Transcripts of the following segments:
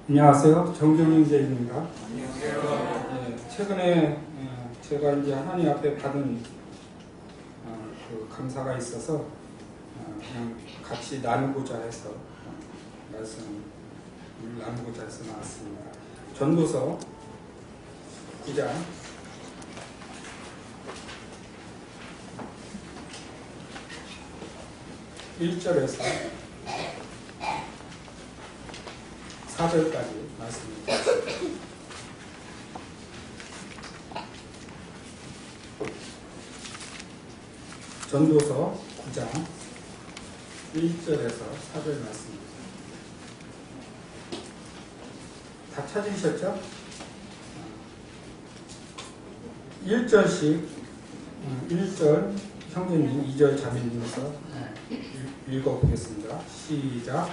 안녕하세요. 정경윤 제입니다. 안녕하세요. 최근에 제가 이제 하나님 앞에 받은 그 감사가 있어서 그냥 같이 나누고자 해서 말씀을 나누고자 해서 나왔습니다. 전도서 9장 1절에서 4절까지 말씀입니다. 전도서 9장 1절에서 4절 말씀입니다. 다 찾으셨죠? 1절씩 1절 형제님, 2절 자매님에서 읽어보겠습니다. 시작.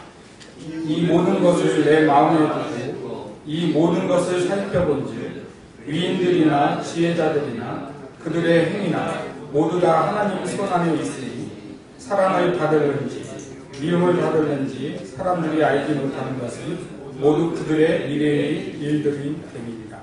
이 모든 것을 내 마음에 두고 이 모든 것을 살펴본즉 위인들이나 지혜자들이나 그들의 행위나 모두 다 하나님 손 안에 있으니 사랑을 받을는지 미움을 받을는지 사람들이 알지 못하는 것은 모두 그들의 미래의 일들이 됨이니라.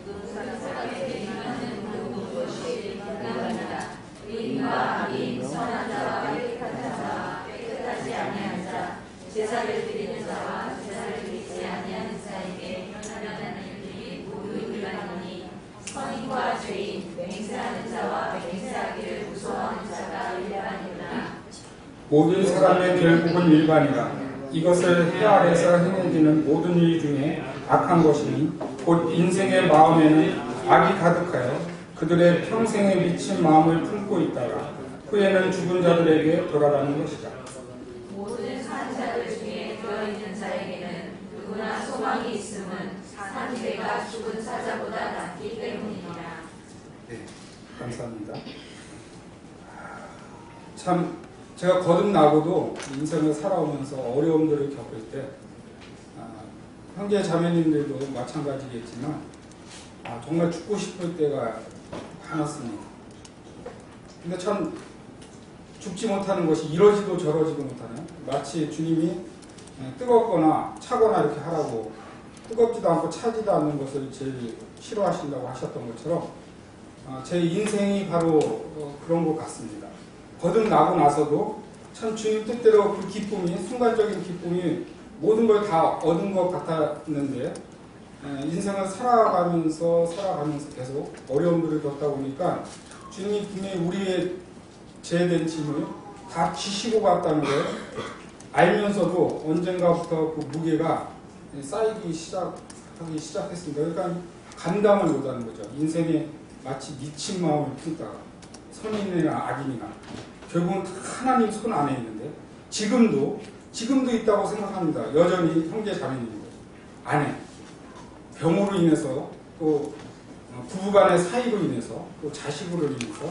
모든 사람에게 행하는 모든 것이 불가능하다. 의인과 악인, 선한 자와 깨끗한 자와 깨끗하지 아니한 자, 제사를 드리는 자와 제사를 드리지 아니하는 자에게 현하는 일들이 모두 일반이니 선인과 죄인, 맹세하는 자와 맹세하기를 무서워하는 자가 일반이구나. 모든 사람의 결국은 일반이라. 이것을 해 아래서 행해지는 모든 일 중에 악한 것이니 곧 인생의 마음에는 악이 가득하여 그들의 평생에 미친 마음을 품고 있다가 후에는 죽은 자들에게 돌아가는 것이다. 모든 산 자들 중에 들어있는 자에게는 누구나 소망이 있음은 산 죄가 죽은 사자보다 낫기 때문이니라. 네, 감사합니다. 참 제가 거듭나고도 인생을 살아오면서 어려움들을 겪을 때 형제 자매님들도 마찬가지겠지만 정말 죽고 싶을 때가 많았습니다. 근데 참 죽지 못하는 것이 이러지도 저러지도 못하는, 마치 주님이 뜨겁거나 차거나 이렇게 하라고 뜨겁지도 않고 차지도 않는 것을 제일 싫어하신다고 하셨던 것처럼 제 인생이 바로 그런 것 같습니다. 거듭나고 나서도 참 주님 뜻대로 그 기쁨이, 순간적인 기쁨이 모든 걸 다 얻은 것 같았는데 인생을 살아가면서 계속 어려움들을 겪다 보니까 주님이 분명히 우리의 죄된 짐을 다 지시고 갔다는 걸 알면서도 언젠가부터 그 무게가 쌓이기 시작했습니다. 그러니까 감당을 못하는 거죠. 인생에 마치 미친 마음을 품다가 선인이나 악인이나 결국은 하나님 손 안에 있는데 지금도 있다고 생각합니다. 여전히 형제 자매님들 안에 병으로 인해서 또 부부간의 사이로 인해서 또 자식으로 인해서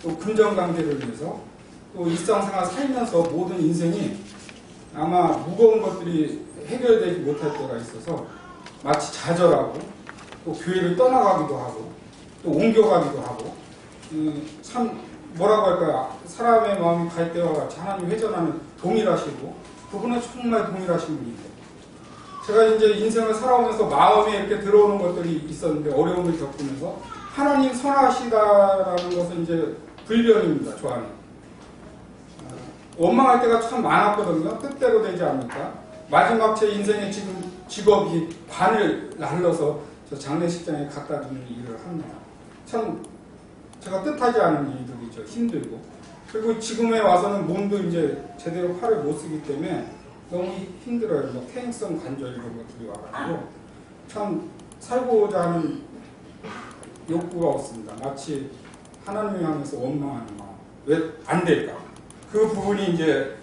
또 금전관계로 인해서 또 일상생활 살면서 모든 인생이 아마 무거운 것들이 해결되지 못할 때가 있어서 마치 좌절하고 또 교회를 떠나가기도 하고 또 옮겨가기도 하고 참 뭐라고 할까요? 사람의 마음이 갈 때와 같이 하나님 회전하는 동일하시고 그분은 정말 동일하신 분인데 제가 이제 인생을 살아오면서 마음에 이렇게 들어오는 것들이 있었는데 어려움을 겪으면서 하나님 선하시다라는 것은 이제 불변입니다. 저 안에 원망할 때가 참 많았거든요. 뜻대로 되지 않으니까 마지막 제 인생의 지금 직업이 반을 날려서 저 장례식장에 갖다 주는 일을 합니다. 참 제가 뜻하지 않은 일들이죠. 힘들고. 그리고 지금에 와서는 몸도 이제 제대로 팔을 못 쓰기 때문에 너무 힘들어요. 뭐 퇴행성 관절 이런 것들이 와가지고 참 살고자 하는 욕구가 없습니다. 마치 하나님을 향해서 원망하는 마음. 왜 안 될까? 그 부분이 이제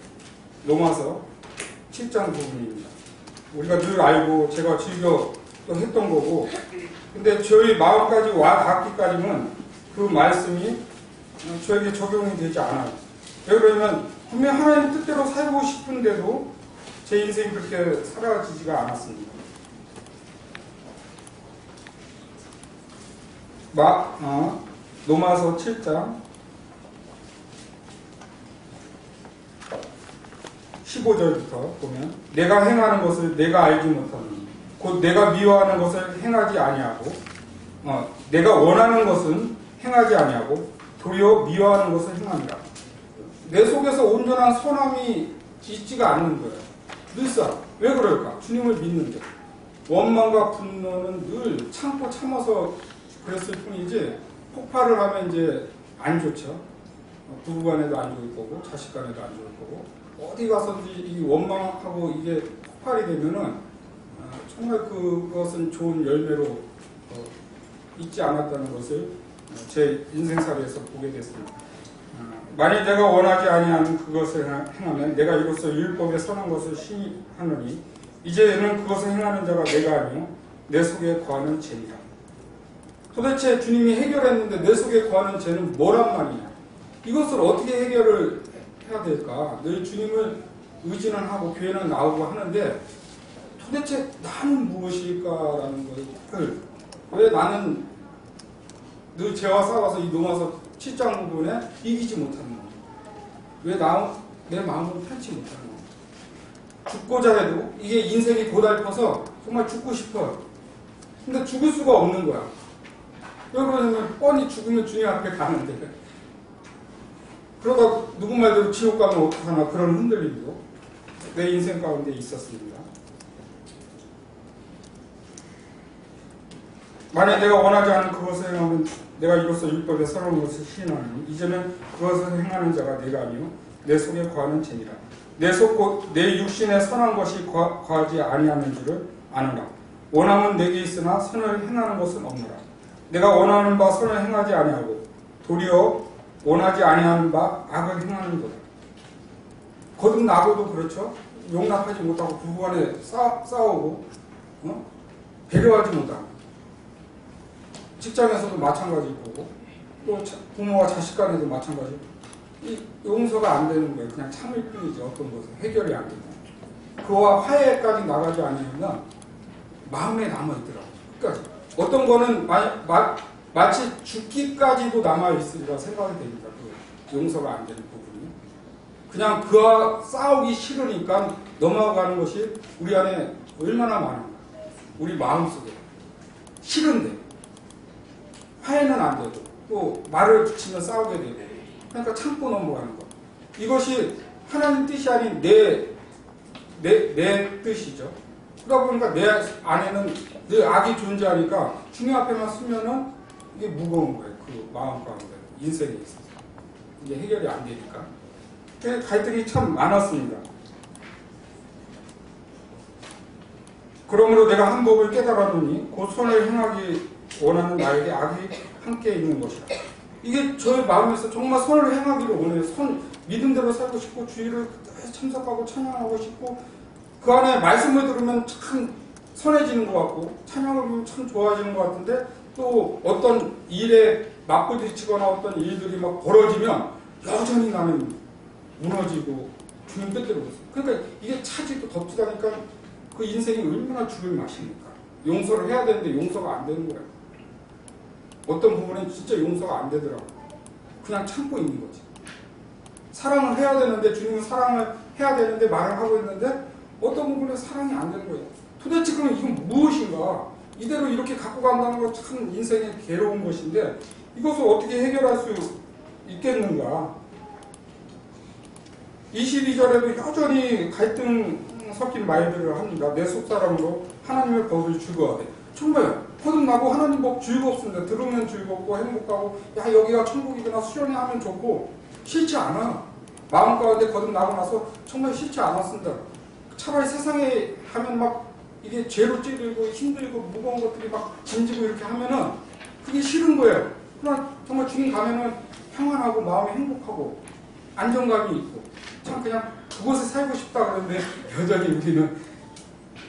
로마서 7장 부분입니다. 우리가 늘 알고 제가 즐겨 또 했던 거고, 근데 저희 마음까지 와 닿기까지는 그 말씀이 저에게 적용이 되지 않아요. 왜 그러냐면 분명 하나님 뜻대로 살고 싶은데도 제 인생이 그렇게 사라지지가 않았습니다. 로마서 7장 15절부터 보면 내가 행하는 것을 내가 알지 못하노니 곧 내가 미워하는 것을 행하지 아니하고 내가 원하는 것은 행하지 아니하고 도리어 미워하는 것을 행합니다. 내 속에서 온전한 선함이 있지가 않는 거예요. 늘상 왜 그럴까? 주님을 믿는데 원망과 분노는 늘 참고 참아서 그랬을 뿐이지 폭발을 하면 이제 안 좋죠. 부부간에도 안 좋을 거고 자식간에도 안 좋을 거고 어디 가서든지 이 원망하고 이게 폭발이 되면은 정말 그것은 좋은 열매로 있지 않았다는 것을 제 인생살이에서 보게 됐습니다. 만일 내가 원하지 아니하는 그것을 행하면 내가 이로써 율법에 선한 것을 시하노니 이제는 그것을 행하는 자가 내가 아니요 내 속에 거하는 죄니라. 도대체 주님이 해결했는데 내 속에 거하는 죄는 뭐란 말이냐? 이것을 어떻게 해결을 해야 될까? 늘 주님을 의지는 하고 교회는 나오고 하는데 도대체 나는 무엇일까라는 것을 왜 나는 늘 죄와 싸워서 이 로마서 7장 부분에 이기지 못하는 거예요. 왜 내 마음을 편치 못하는 거예요. 죽고자 해도 이게 인생이 고달퍼서 정말 죽고 싶어요. 근데 죽을 수가 없는 거야. 왜 그러냐면 뻔히 죽으면 주님 앞에 가는데 그러다 누구 말대로 지옥 가면 어떡하나 그런 흔들림도 내 인생 가운데 있었습니다. 만약 내가 원하지 않는 그것을 행하면 내가 이로써 율법에 선한 것을 시인하노니 이제는 그것을 행하는 자가 내가 아니요 내 속에 거하는 죄니라. 내 속 곧 내 육신에 선한 것이 거하지 아니하는 줄을 아노라. 원함은 내게 있으나 선을 행하는 것은 없노라. 내가 원하는 바 선을 행하지 아니하고 도리어 원하지 아니하는 바 악을 행하는 거다. 거듭나고도 그렇죠. 용납하지 못하고 부부간에 싸우고 배려하지 못하고 직장에서도 마찬가지일 거고 또 부모와 자식 간에도 마찬가지고 이 용서가 안 되는 거예요. 그냥 참을 뿐이지 어떤 것은 해결이 안 되고 그와 화해까지 나가지 않으면 마음에 남아있더라고요. 끝까지. 어떤 거는 마치 죽기까지도 남아있으리라 생각이 됩니다. 그 용서가 안 되는 부분이. 그냥 그와 싸우기 싫으니까 넘어가는 것이 우리 안에 얼마나 많은가. 우리 마음속에. 싫은데. 화해는 안 되고 또 말을 붙이면 싸우게 되고 그러니까 참고 넘어가는 것. 이것이 하나님 뜻이 아닌 내 뜻이죠. 그러다 보니까 내 안에는 늘 악이 존재하니까 주님 앞에만 쓰면은 이게 무거운 거예요. 그 마음 가운데 인생에 있어서 이게 해결이 안 되니까 갈등이 참 많았습니다. 그러므로 내가 한 법을 깨달았노니 곧 선을 행하기 원하는 나에게 악이 함께 있는 것이다. 이게 저의 마음에서 정말 선을 행하기를 원해요. 믿음대로 살고 싶고 주의를 참석하고 찬양하고 싶고 그 안에 말씀을 들으면 참 선해지는 것 같고 찬양을 보면 참 좋아지는 것 같은데 또 어떤 일에 맞부딪히거나 어떤 일들이 막 벌어지면 여전히 나는 무너지고 주님 뜻대로 그랬어요. 그러니까 이게 차지도 덧지다니까 그 인생이 얼마나 죽을 맛입니까? 용서를 해야 되는데 용서가 안 되는 거예요. 어떤 부분은 진짜 용서가 안 되더라고요. 그냥 참고 있는 거지. 사랑을 해야 되는데 주님은 사랑을 해야 되는데 말을 하고 있는데 어떤 부분에 사랑이 안 되는 거예요. 도대체 그럼 이건 무엇인가? 이대로 이렇게 갖고 간다는 건 참 인생의 괴로운 것인데 이것을 어떻게 해결할 수 있겠는가? 22절에도 여전히 갈등 섞인 말들을 합니다. 내 속사람으로 하나님의 법을 즐거워하되 정말 거듭나고 하나님 법 즐겁습니다. 들으면 즐겁고 행복하고 야 여기가 천국이구나 수련회 하면 좋고 싫지 않아. 마음 가운데 거듭나고 나서 정말 싫지 않았습니다. 차라리 세상에 하면 막 이게 죄로 찌들고 힘들고 무거운 것들이 막 짐지고 이렇게 하면은 그게 싫은 거예요. 그러나 정말 주님 가면은 평안하고 마음이 행복하고 안정감이 있고 참 그냥 그곳에 살고 싶다 그러는데 여전히 우리는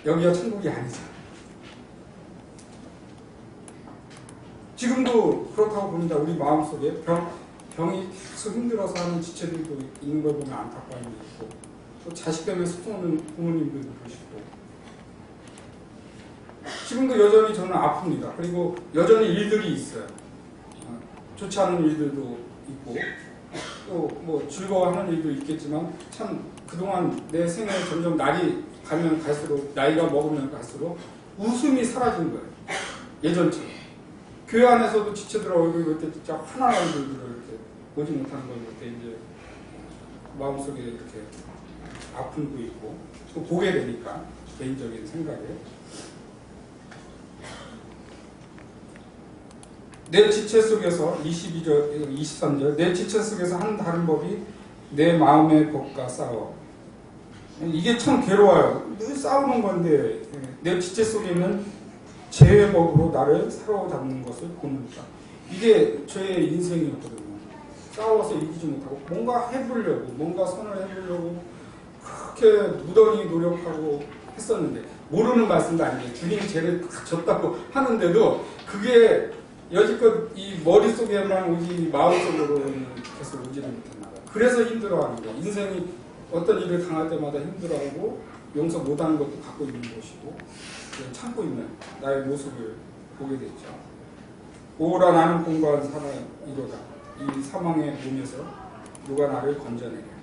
여기가 천국이 아니잖아. 지금도 그렇다고 봅니다. 우리 마음속에 병이 계속 힘들어서 하는 지체들도 있는 걸 보면 안타까움이 있고 또 자식 때문에 슬퍼하는 부모님들도 계시고 지금도 여전히 저는 아픕니다. 그리고 여전히 일들이 있어요. 좋지 않은 일들도 있고 또 뭐 즐거워하는 일도 있겠지만 참 그동안 내 생에 점점 날이 가면 갈수록 나이가 먹으면 갈수록 웃음이 사라진 거예요. 예전처럼. 교회 안에서도 지체들 얼굴 볼 때 진짜 화난 얼굴들을 이렇게 보지 못하는 걸 볼 때 이제 마음속에 이렇게 아픔도 있고 또 보게 되니까 개인적인 생각에 내 지체 속에서 23절 내 지체 속에서 한 다른 법이 내 마음의 법과 싸워. 이게 참 괴로워요. 늘 싸우는 건데 내 지체 속에 있는 죄의 법으로 나를 사로잡는 것을 보는다. 이게 저의 인생이었거든요. 싸워서 이기지 못하고 뭔가 해보려고 뭔가 선을 해보려고 그렇게 무던히 노력하고 했었는데 모르는 말씀도 아니에요. 주님이 죄를 다 졌다고 하는데도 그게 여지껏 이 머릿속에만 오지 마음속으로는 계속 오지를 못했나 봐요. 그래서 힘들어하는 거예요. 인생이 어떤 일을 당할 때마다 힘들어하고 용서 못하는 것도 갖고 있는 것이고 참고 있는 나의 모습을 보게 됐죠. 오라 나는 공고한 사람이로다. 이 사망의 몸에서 누가 나를 건져내냐.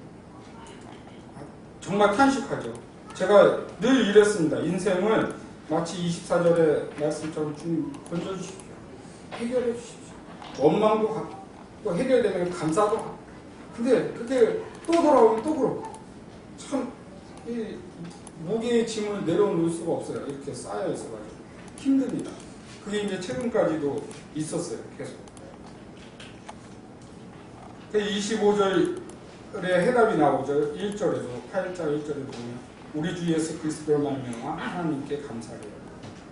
정말 탄식하죠. 제가 늘 이랬습니다. 인생을 마치 24절의 말씀처럼 주님 건져주십시오. 해결해 주십시오. 원망도 갖고 해결되면 감사도 하고. 근데 그게 또 돌아오면 또 그렇고. 참, 이 무게의 짐을 내려놓을 수가 없어요. 이렇게 쌓여 있어가지고. 힘듭니다. 그게 이제 최근까지도 있었어요. 계속. 25절에 해답이 나오죠. 1절에도, 8장 1절에 보면, 우리 주 예수 그리스도를 말미암아 하나님께 감사해요.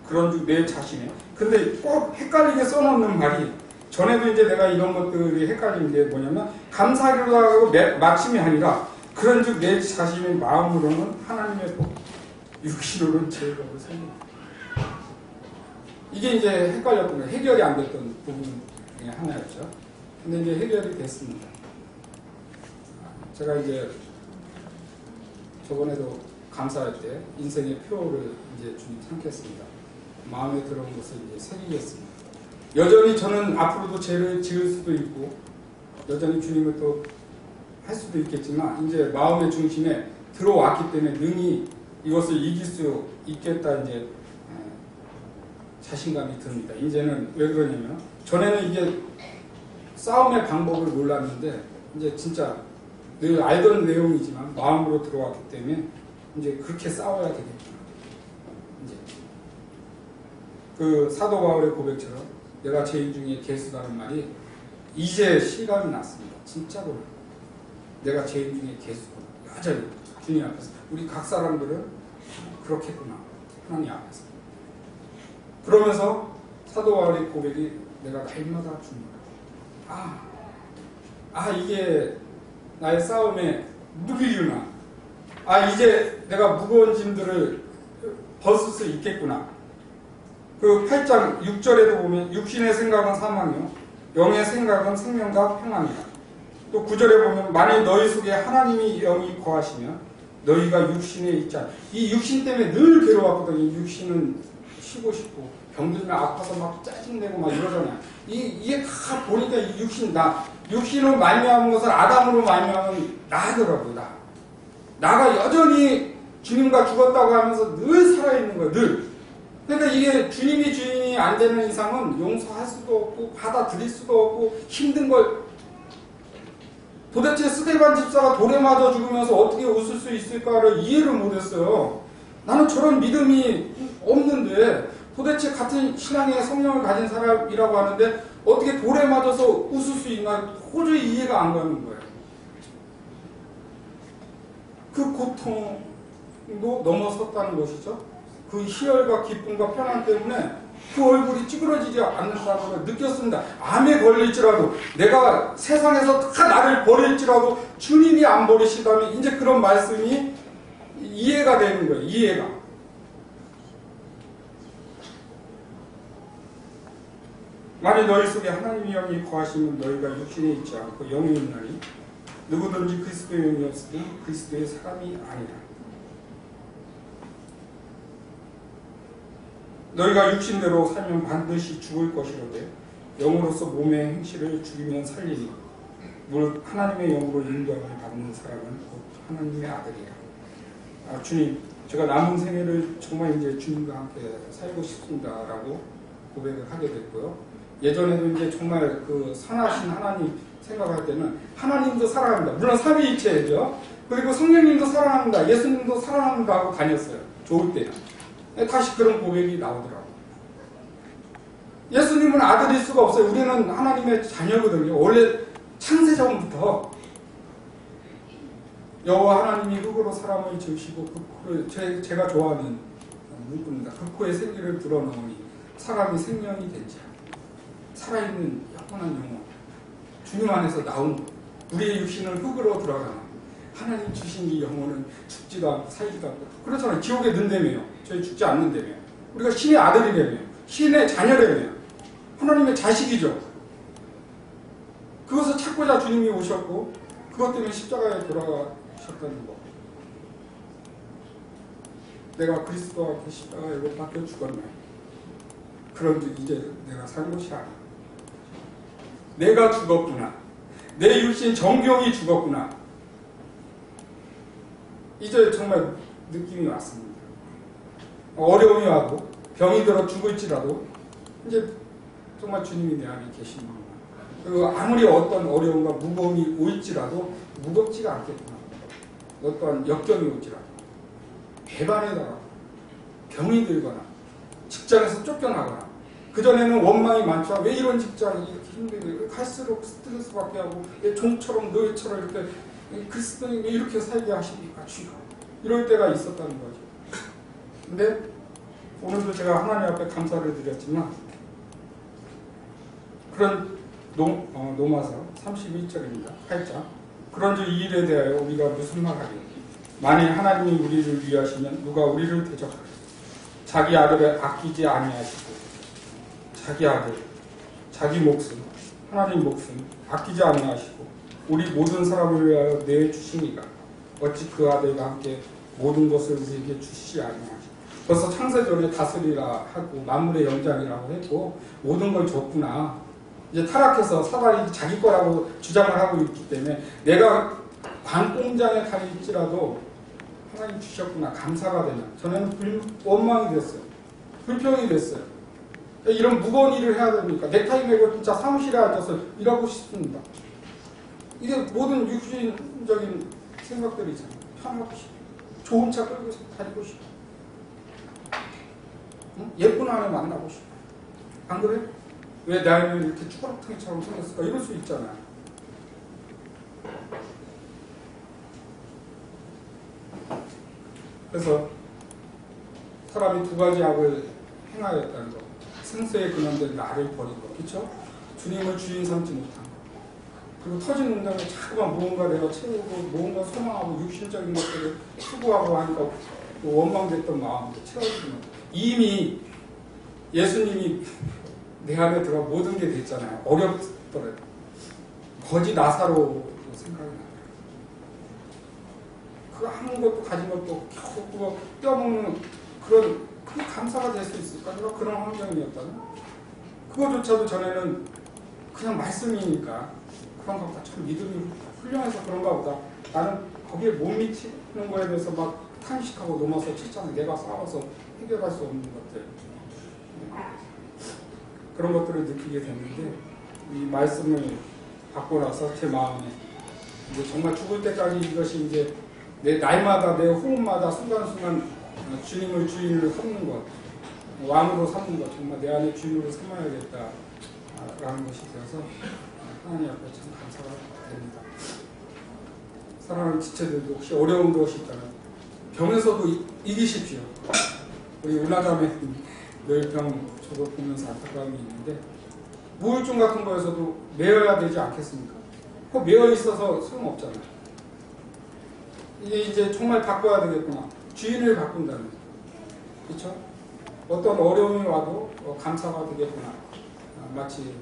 그런 주 내 자신에. 근데 꼭 헷갈리게 써놓는 말이, 전에도 이제 내가 이런 것들이 헷갈린 게 뭐냐면, 감사하기로 하고 마침이 아니라, 그런 주 내 자신의 마음으로는 하나님의 복, 육신으로는 죄의 법을 살립니다. 이게 이제 헷갈렸던 거예요. 해결이 안 됐던 부분 중에 하나였죠. 근데 이제 해결이 됐습니다. 제가 이제 저번에도 감사할 때 인생의 표를 이제 주님 삼겠습니다. 마음에 들어온 것을 이제 새기겠습니다. 여전히 저는 앞으로도 죄를 지을 수도 있고 여전히 주님을 또 할 수도 있겠지만 이제 마음의 중심에 들어왔기 때문에 능히 이것을 이길 수 있겠다 이제 자신감이 듭니다. 이제는 왜 그러냐면 전에는 이게 싸움의 방법을 몰랐는데 이제 진짜 늘 알던 내용이지만 마음으로 들어왔기 때문에 이제 그렇게 싸워야 되겠구나. 이제 그 사도 바울의 고백처럼 내가 죄인 중에 개수다는 말이 이제 실감이 났습니다. 진짜로 내가 죄인 중에 개수구나. 여전히 주님 앞에서 우리 각 사람들은 그렇겠구나. 하나님 앞에서. 그러면서 사도 바울의 고백이 내가 날마다 죽는다. 이게 나의 싸움의 무기구나. 이제 내가 무거운 짐들을 벗을 수 있겠구나. 그 8장 6절에도 보면 육신의 생각은 사망이요 영의 생각은 생명과 평안이다. 또 9절에 보면 만일 너희 속에 하나님이 영이 거하시면 너희가 육신에 있지 않아. 이 육신 때문에 늘 괴로웠거든요. 육신은 쉬고 싶고 병들면 아파서 막 짜증내고 막 이러잖아요. 이게 다 보니까 이 육신으로 말미암은 것을 아담으로 말미암은 나더라고요. 나가 여전히 주님과 죽었다고 하면서 늘 살아있는 거예요. 늘. 그러니까 이게 주님이 주인이 안 되는 이상은 용서할 수도 없고 받아들일 수도 없고 힘든 걸 도대체 스데반 집사가 돌에 맞아 죽으면서 어떻게 웃을 수 있을까를 이해를 못했어요. 나는 저런 믿음이 없는데 도대체 같은 신앙의 성령을 가진 사람이라고 하는데 어떻게 돌에 맞아서 웃을 수 있나 도저히 이해가 안 가는 거예요. 그 고통도 넘어섰다는 것이죠. 그 희열과 기쁨과 편안 때문에 그 얼굴이 찌그러지지 않는다는 걸 느꼈습니다. 암에 걸릴지라도 내가 세상에서 다 나를 버릴지라도 주님이 안 버리시다면 이제 그런 말씀이 이해가 되는 거예요. 이해가. 만일 너희 속에 하나님의 영이 거하시면 너희가 육신에 있지 않고 영에 있나니 누구든지 그리스도의 영이 없으면 그리스도의 사람이 아니라. 너희가 육신대로 살면 반드시 죽을 것이로되 영으로서 몸의 행실을 죽이면 살리니 무릇 하나님의 영으로 인도함을 받는 사람은 곧 하나님의 아들이라. 주님, 제가 남은 생애를 정말 이제 주님과 함께 살고 싶습니다라고 고백을 하게 됐고요. 예전에도 이제 정말 그 선하신 하나님 생각할 때는 하나님도 사랑합니다. 물론 삼위일체죠. 그리고 성령님도 사랑합니다. 예수님도 사랑합니다 하고 다녔어요. 좋을 때는. 다시 그런 고백이 나오더라고요. 예수님은 아들일 수가 없어요. 우리는 하나님의 자녀거든요. 원래 창세전부터 여호와 하나님이 흙으로 사람을 지으시고 그 코를 제가 좋아하는 문구입니다. 그 코에 생기를 불어넣으니 사람이 생명이 된지야. 살아있는 영원한 영혼. 주님 안에서 나온 것. 우리의 육신은 흙으로 들어가는 하나님 주신 이 영혼은 죽지도 않고 살지도 않고 그렇잖아요. 지옥에 넣는다며요. 저희 죽지 않는다며요. 우리가 신의 아들이라며요. 신의 자녀라며요. 하나님의 자식이죠. 그것을 찾고자 주님이 오셨고 그것 때문에 십자가에 돌아가셨다는 거. 내가 그리스도와 그 십자가에 못 박혀 죽었네. 그런데 이제 내가 산 것이 아니야. 내가 죽었구나. 내 육신 정경이 죽었구나. 이제 정말 느낌이 왔습니다. 어려움이 와도 병이 들어 죽을지라도 이제 정말 주님이 내 안에 계십니다. 그리고 아무리 어떤 어려움과 무거움이 올지라도 무겁지가 않겠구나. 어떠한 역경이 올지라도 배반에다가 병이 들거나 직장에서 쫓겨나거나 그전에는 원망이 많죠. 왜 이런 직장이 이렇게 힘들게 갈수록 스트레스받게 하고 종처럼 너희처럼 이렇게 그리스도님이 이렇게 살게 하십니까? 주여. 이럴 때가 있었다는 거죠. 근데 오늘도 제가 하나님 앞에 감사를 드렸지만 그런 노마서 31절입니다. 8장. 그런즉 이 일에 대하여 우리가 무슨 말하리요? 만일 하나님이 우리를 위하시면 누가 우리를 대적하리요? 자기 아들을 아끼지 아니하시고 자기 아들, 자기 목숨, 하나님 목숨 아끼지 아니하시고 우리 모든 사람을 위하여 내주시니까 어찌 그 아들과 함께 모든 것을 우리에게 주시지 아니하시고 벌써 창세전에 다스리라 하고 만물의 영장이라고 했고 모든 걸 줬구나. 이제 타락해서 사단이 자기 거라고 주장을 하고 있기 때문에 내가 관공장에 가 있지라도 하나님 주셨구나. 감사가 되냐. 저는 원망이 됐어요. 불평이 됐어요. 이런 무거운 일을 해야 됩니까? 넥타이 메고 진짜 사무실에 앉아서 일하고 싶습니다. 이게 모든 육신적인 생각들이잖아요. 편하고 싶어. 좋은 차 끌고 다니고 싶어. 응? 예쁜 아내 만나고 싶어. 안 그래? 왜 나이는 이렇게 쭈그럭탱이처럼 생겼을까? 이럴 수 있잖아요. 그래서 사람이 두 가지 악을 행하였다는 것. 생수의 근원된 나를 버린 것. 그렇죠? 주님을 주인 삼지 못한 것. 그리고 터진 운동에 자꾸만 무언가 내가 채우고 무언가 소망하고 육신적인 것들을 추구하고 하니까 원망됐던 마음도 채워지는 이미 예수님이 내 안에 들어 모든 게 됐잖아요. 어렵더라도 거지 나사로 생각이 나요. 그 아무것도 가진 것도 겨우 그거 떼어먹는 그런 큰 감사가 될 수 있을까? 내가 그런 환경이었다면 그거조차도 전에는 그냥 말씀이니까 그런 것보다 참 믿음이 훌륭해서 그런가 보다. 나는 거기에 못 미치는 거에 대해서 막 탄식하고 넘어서 칠잖아요. 내가 싸워서 해결할 수 없는 것들. 그런 것들을 느끼게 됐는데 이 말씀을 받고 나서 제 마음에 이제 정말 죽을 때까지 이것이 이제 내 날마다 내 호흡마다 순간순간 주님을 주인으로 삼는 것, 왕으로 삼는 것, 정말 내 안에 주인으로 삼아야겠다라는 것이 되어서 하나님 앞에 참 감사가 됩니다. 사랑하는 지체들도 혹시 어려운 것이 있다면 병에서도 이기십시오. 우리 울라자매 늘 병 저도 보면서 안타까움이 있는데 우울증 같은 거에서도 매여야 되지 않겠습니까? 그 매여 있어서 소용없잖아요. 이게 이제 정말 바꿔야 되겠구나. 주인을 바꾼다는 거죠. 그렇죠? 어떤 어려움이 와도 감사가 되겠구나. 마치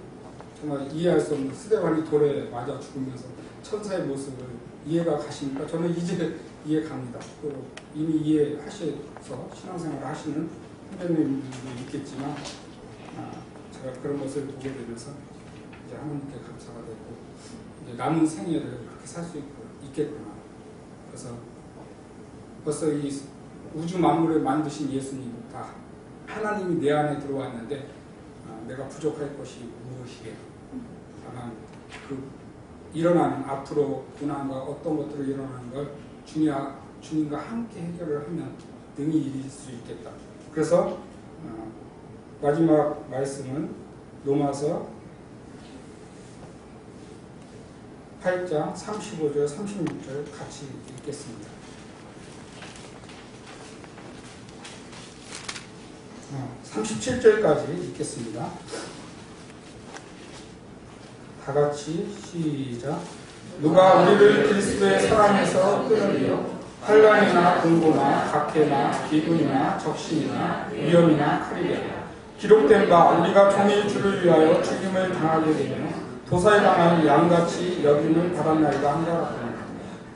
정말 이해할 수 없는 스데반이 돌에 맞아 죽으면서 천사의 모습을 이해가 가시니까 저는 이제 이해 갑니다. 또 이미 이해하셔서 신앙생활을 하시는 선생님들도 있겠지만 제가 그런 것을 보게 되면서 이제 하나님께 감사가 되고 이제 남은 생애를 그렇게 살 수 있겠구나. 그래서 벌써 이 우주 만물을 만드신 예수님 다 하나님이 내 안에 들어왔는데 내가 부족할 것이 무엇이게. 다만 그 일어나는 앞으로 고난과 어떤 것들을 일어나는 걸 주님과 함께 해결을 하면 능히 이길 수 있겠다. 그래서 마지막 말씀은 로마서 8장 35절 36절 같이 읽겠습니다. 37절까지 읽겠습니다. 다 같이 시작. 누가 우리를 그리스도의 사랑에서 끊으리요? 환난이나 공고나 박해나 기근이나 적신이나 위험이나 칼이랴. 기록된 바 우리가 종일 주를 위하여 죽임을 당하게 되며 도사에 당한 양같이 여김을 받았나이다 한다 같으나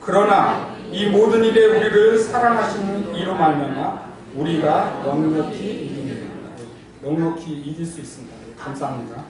그러나 이 모든 일에 우리를 사랑하시는 이로 말미암아 우리가 넉넉히 이길 수 있습니다. 감사합니다.